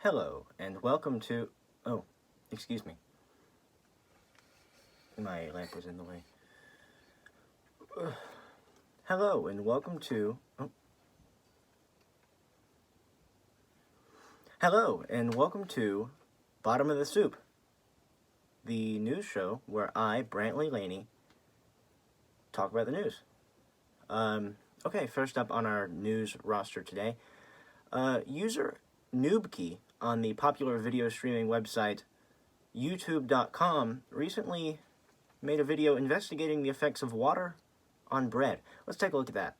Hello, and welcome to... Oh, excuse me. My lamp was in the way. Hello, and welcome to... Oh. Hello, and welcome to Bottom of the Soup, the news show where I, Brantley Laney, talk about the news. Okay, first up on our news roster today, user Noobkey on the popular video streaming website youtube.com recently made a video investigating the effects of water on bread. Let's take a look at that.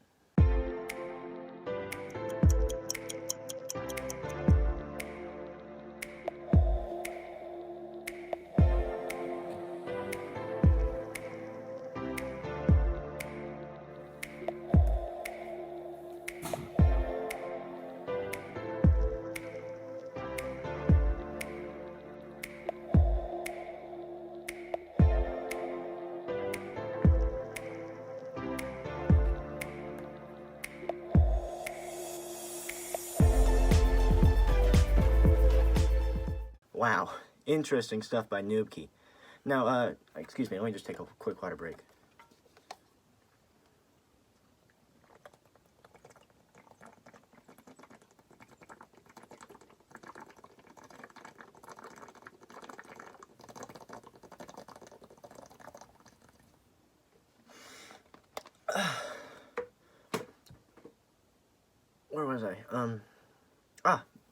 Wow, interesting stuff by Noobkey. Now, excuse me, let me just take a quick water break. Where was I?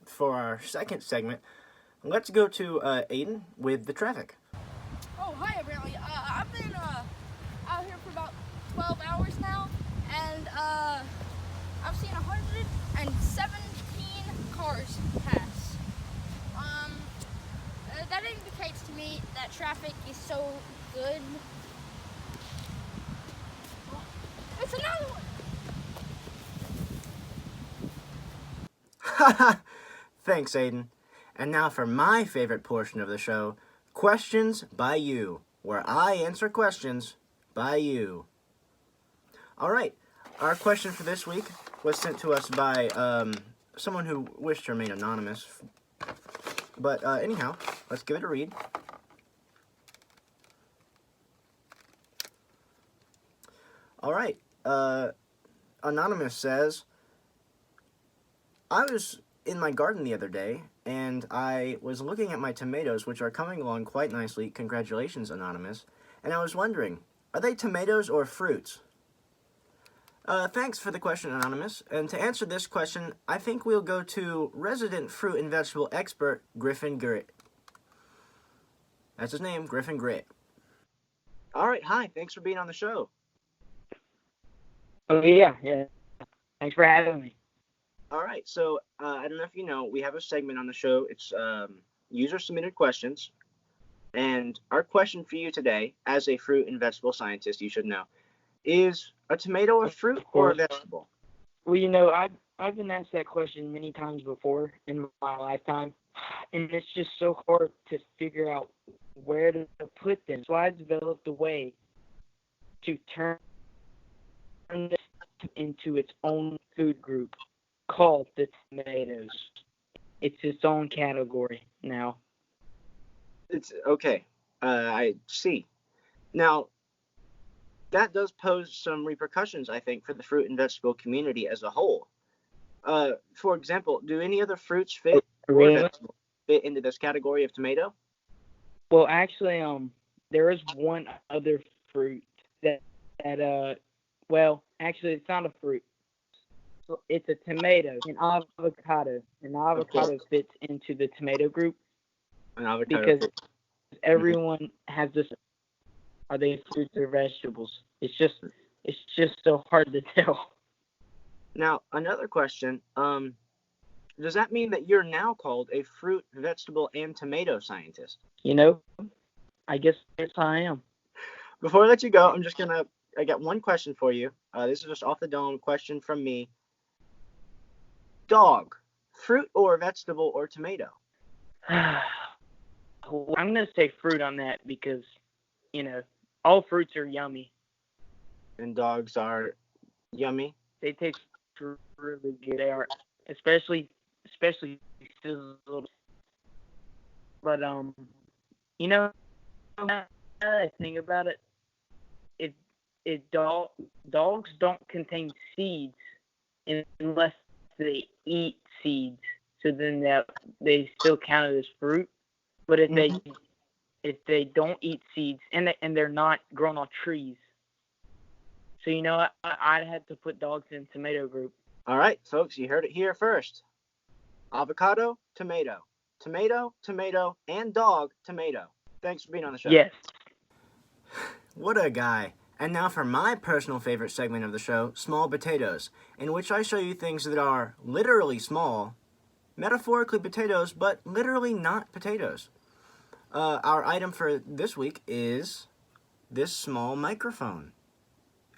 For our second segment, let's go to Aiden with the traffic. Oh, hi everybody. I've been out here for about 12 hours now, and I've seen 117 cars pass. That indicates to me that traffic is so good. It's another one. Thanks, Aiden. And now for my favorite portion of the show, Questions by You, where I answer questions by you. All right, our question for this week was sent to us by someone who wished to remain anonymous. But anyhow, let's give it a read. All right, Anonymous says, I was in my garden the other day, and I was looking at my tomatoes, which are coming along quite nicely. Congratulations, Anonymous. And I was wondering, are they tomatoes or fruits? Thanks for the question, Anonymous. And to answer this question, I think we'll go to resident fruit and vegetable expert, Griffin Grit. That's his name, Griffin Grit. All right, hi. Thanks for being on the show. Oh, yeah. Thanks for having me. All right, so I don't know if you know, we have a segment on the show. It's user-submitted questions. And our question for you today, as a fruit and vegetable scientist, you should know, is a tomato a fruit or a vegetable? Well, I've been asked that question many times before in my lifetime, and it's just so hard to figure out where to put them. So I developed a way to turn this into its own food group called the tomatoes. It's its own category now. It's okay. I see. Now, that does pose some repercussions, I think, for the fruit and vegetable community as a whole. For example, do any other fruits fit or vegetables fit into this category of tomato? Well, actually, there is one other fruit that well, actually, it's not a fruit. So it's a tomato, an avocado. An avocado fits into the tomato group. An avocado. Because everyone has this. Are they fruits or vegetables? It's just so hard to tell. Now, another question. Does that mean that you're now called a fruit, vegetable, and tomato scientist? I guess I am. Before I let you go, I got one question for you. This is just off the dome question from me. Dog, fruit or vegetable or tomato? I'm going to say fruit on that because, all fruits are yummy. And dogs are yummy? They taste really good. They are, especially especially sizzled. But you know, now that I think about it, dogs don't contain seeds unless they eat seeds. So then they still count it as fruit. But if they don't eat seeds and they're not grown on trees, so I'd have to put dogs in tomato group. All right, folks, you heard it here first. Avocado, tomato. Tomato, tomato, and dog, tomato. Thanks for being on the show. Yes. What a guy. And now for my personal favorite segment of the show, Small Potatoes, in which I show you things that are literally small, metaphorically potatoes, but literally not potatoes. Our item for this week is this small microphone.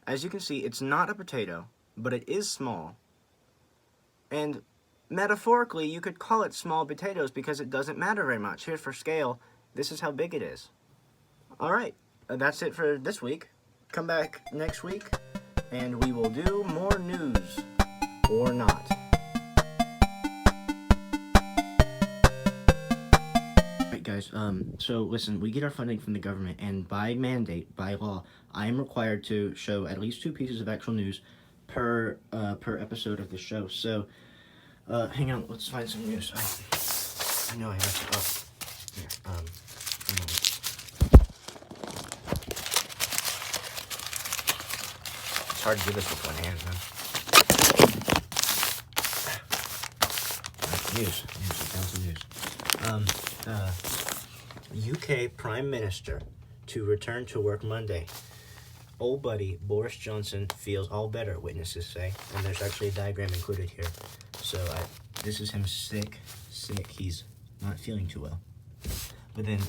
As you can see, it's not a potato, but it is small. And metaphorically, you could call it small potatoes because it doesn't matter very much. Here for scale, this is how big it is. All right, that's it for this week. Come back next week, and we will do more news, or not. Alright guys, so listen, we get our funding from the government, and by mandate, by law, I am required to show at least 2 pieces of actual news per episode of the show. So, hang on, let's find some news. I know I have to, here, hang on. It's hard to do this with one hand, huh? News, I found some news. UK Prime Minister to return to work Monday. Old buddy Boris Johnson feels all better, witnesses say, and there's actually a diagram included here. So this is him sick, he's not feeling too well. But then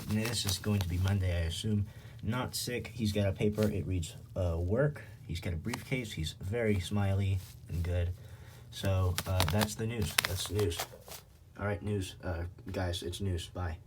this is going to be Monday, I assume. Not sick, he's got a paper, it reads work, he's got a briefcase, he's very smiley and good. So that's the news, that's news. Alright, news, guys, it's news, bye.